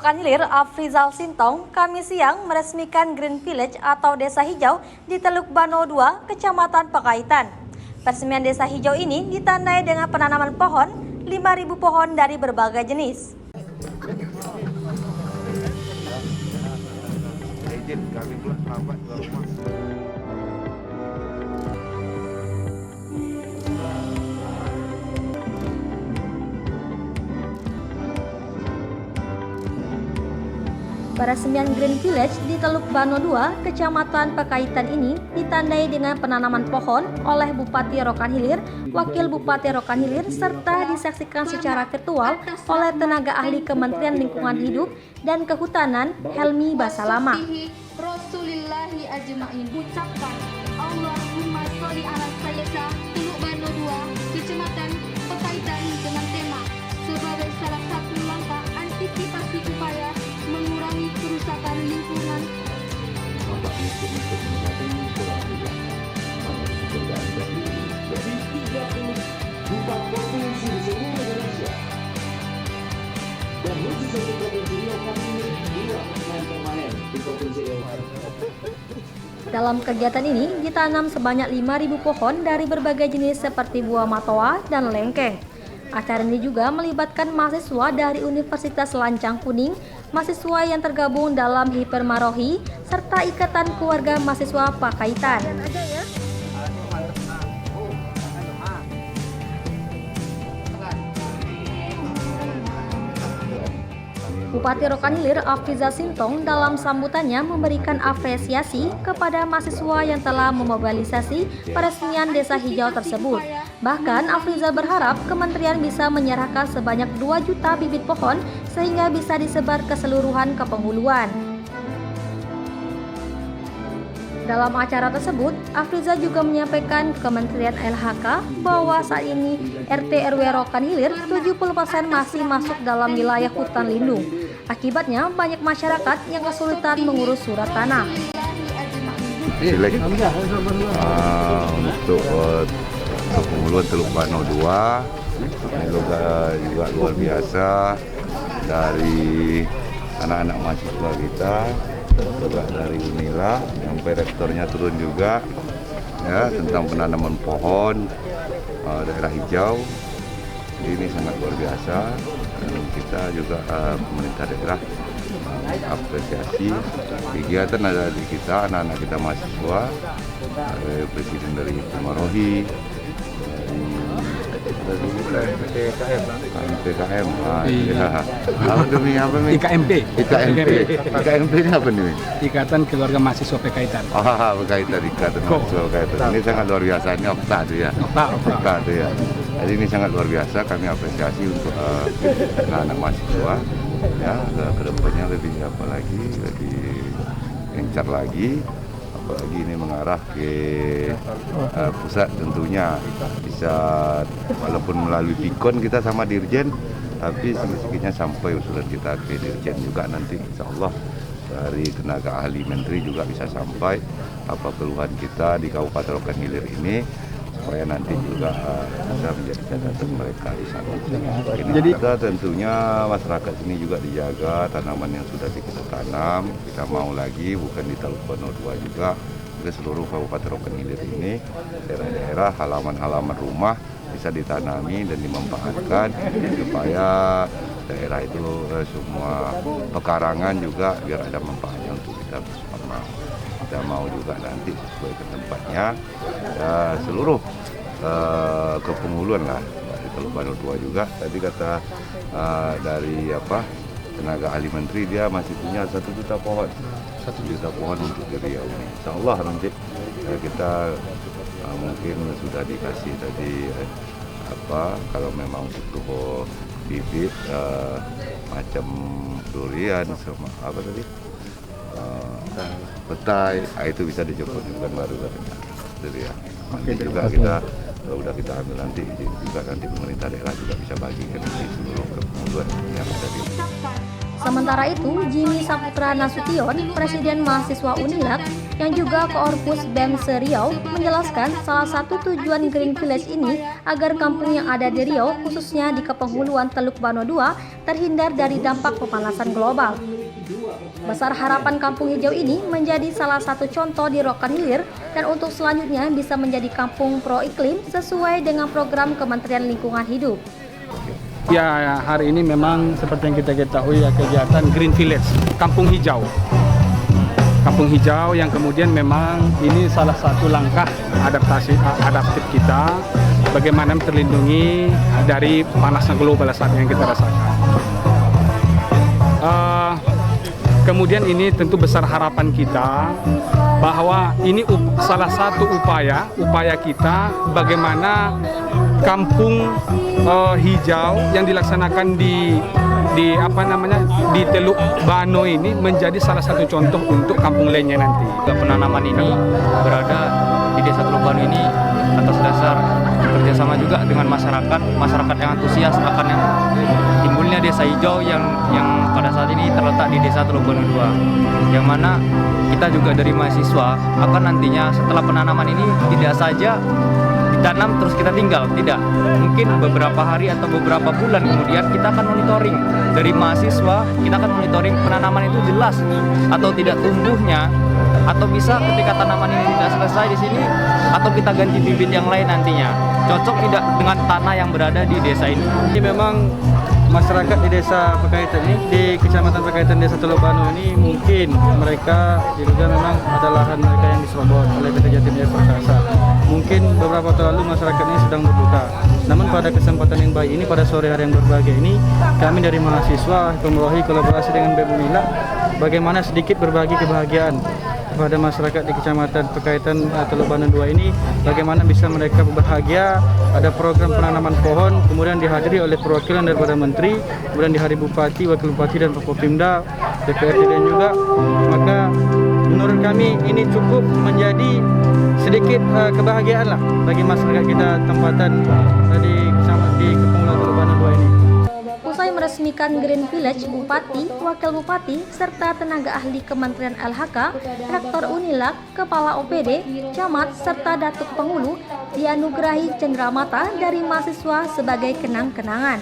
Rokan Hilir Afrizal Sintong Kamis siang meresmikan Green Village atau Desa Hijau di Teluk Bano 2, Kecamatan Pakaitan. Peresmian Desa Hijau ini ditandai dengan penanaman pohon 5.000 pohon dari berbagai jenis. Peresmian Green Village di Teluk Bano 2, Kecamatan Pakaitan ini ditandai dengan penanaman pohon oleh Bupati Rokan Hilir, Wakil Bupati Rokan Hilir, serta disaksikan secara virtual oleh tenaga ahli Kementerian Lingkungan Hidup dan Kehutanan Helmi Basalama. Rasulillahi ajma'in. Ucapkan Allahumma sholli ala sayyidina Teluk Bano 2, Kecamatan Pakaitan dengan tema sebagai salah satu langkah antisipasi upaya mengurangi kerusakan lingkungan. Dalam kegiatan ini ditanam sebanyak 5.000 pohon dari berbagai jenis seperti buah matoa dan lengkeng. Acara ini juga melibatkan mahasiswa dari Universitas Lancang Kuning, mahasiswa yang tergabung dalam Hipermarohi, serta Ikatan Keluarga Mahasiswa Pakaitan. Bupati Rokan Hilir Afrizal Sintong dalam sambutannya memberikan apresiasi kepada mahasiswa yang telah memobilisasi peresmian Desa Hijau tersebut. Bahkan Afrizal berharap kementerian bisa menyerahkan sebanyak 2 juta bibit pohon sehingga bisa disebar keseluruhan kepenghuluan. Dalam acara tersebut, Afrizal juga menyampaikan Kementerian LHK bahwa saat ini RT RW Rokan Hilir 70% masih masuk dalam wilayah hutan lindung. Akibatnya banyak masyarakat yang kesulitan mengurus surat tanah. Untuk kepenghuluan Teluk Bano 2 ini juga luar biasa dari anak-anak mahasiswa kita, juga dari Unila, sampai rektornya turun juga ya tentang penanaman pohon daerah hijau. Ini sangat luar biasa dan kita juga pemerintah daerah apresiasi kegiatan ada di kita, anak-anak kita mahasiswa, presiden dari Hipermarohi, dari PKM, apa demi apa nih? IKMP ini apa nih? Ikatan Keluarga Mahasiswa Pakaitan. Pakaitan, Ikatan Mahasiswa Pakaitan. Ini sangat luar biasa, ini Okta tuh ya. Okta tuh ya. Jadi ini sangat luar biasa, kami apresiasi untuk anak-anak mahasiswa ya, kedepannya lebih apa lagi, lebih gencar lagi. Apalagi ini mengarah ke pusat, tentunya bisa walaupun melalui pikon kita sama Dirjen, tapi sedikit-sedikitnya sampai usulan kita ke Dirjen juga nanti insya Allah dari tenaga ahli menteri juga bisa sampai apa keluhan kita di Kabupaten Rokan Hilir ini supaya nanti juga bisa menjadi catatan mereka di sana. Jadi kita tentunya masyarakat sini juga dijaga tanaman yang sudah kita tanam. Kita mau lagi bukan di Teluk Bano 2 juga, ke seluruh Kabupaten Rokan Hilir ini daerah-daerah halaman-halaman rumah bisa ditanami dan dimanfaatkan supaya daerah itu semua pekarangan juga biar ada manfaatnya untuk kita bersama. Kita mau juga nanti sesuai ke tempatnya ya, seluruh kepenghuluan lah di Teluk Bano 2 juga. Tadi kata dari tenaga ahli menteri dia masih punya 1 juta pohon. 1 juta pohon untuk di Riau ini. Insya Allah nanti kita mungkin sudah dikasih tadi kalau memang butuh bibit macam durian sama apa tadi petai, itu bisa dijemput baru dari ya. Nanti juga kita udah kita ambil nanti juga nanti pemerintah daerah juga bisa bagikan di seluruh kepenghuluan yang ada di Sementara itu, Jimmy Saputra Nasution, Presiden Mahasiswa Unilak, yang juga Koorpus BEM Riau, menjelaskan salah satu tujuan Green Village ini agar kampung yang ada di Riau, khususnya di kepenghuluan Teluk Bano II, terhindar dari dampak pemanasan global. Besar harapan kampung hijau ini menjadi salah satu contoh di Rokan Hilir dan untuk selanjutnya bisa menjadi kampung pro iklim sesuai dengan program Kementerian Lingkungan Hidup. Ya, hari ini memang seperti yang kita ketahui ya, kegiatan Green Village, kampung hijau. Kampung hijau yang kemudian memang ini salah satu langkah adaptif kita bagaimana terlindungi dari panasnya global saat yang kita rasakan. Kemudian ini tentu besar harapan kita bahwa ini salah satu upaya kita bagaimana kampung hijau yang dilaksanakan di Teluk Bano ini menjadi salah satu contoh untuk kampung lainnya nanti. Penanaman ini berada di Desa Teluk Bano ini atas dasar kerjasama juga dengan masyarakat yang antusias akan yang timbulnya desa hijau yang pada saat ini terletak di Desa Teluk Bano II, yang mana kita juga dari mahasiswa akan nantinya setelah penanaman ini tidak saja ditanam terus kita tinggal, tidak. Mungkin beberapa hari atau beberapa bulan kemudian kita akan monitoring dari mahasiswa, kita akan monitoring penanaman itu jelas atau tidak tumbuhnya, atau bisa ketika tanaman ini tidak selesai di sini atau kita ganti bibit yang lain nantinya. Cocok tidak dengan tanah yang berada di desa ini. Ini memang masyarakat di Desa Pekaitan ini, di Kecamatan Pekaitan Desa Teluk Bano ini, mungkin mereka juga memang ada lahan mereka yang diserobot oleh PT Jatim Jaya Perkasa. Mungkin beberapa waktu lalu masyarakat ini sedang berduka. Namun pada kesempatan yang baik ini, pada sore hari yang berbahagia ini, kami dari mahasiswa melalui kolaborasi dengan BEM Unilak, bagaimana sedikit berbagi kebahagiaan kepada masyarakat di Kecamatan Pekaitan Teluk Bano II ini, bagaimana bisa mereka berbahagia. Ada program penanaman pohon, kemudian dihadiri oleh perwakilan daripada Menteri, kemudian dihadiri Bupati, Wakil Bupati dan Forkopimda, DPRD dan juga. Maka menurut kami ini cukup menjadi sedikit kebahagiaan lah bagi masyarakat kita tempatan di Kepenghuluan Teluk Bano II ini. Usai meresmikan Green Village, Bupati, Wakil Bupati, serta tenaga ahli Kementerian LHK, Rektor Unilak, Kepala OPD, Camat, serta Datuk Penghulu dianugerahi cenderamata dari mahasiswa sebagai kenang-kenangan.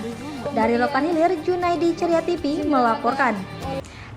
Dari Rokan Hilir, Junaidi Ceria TV melaporkan.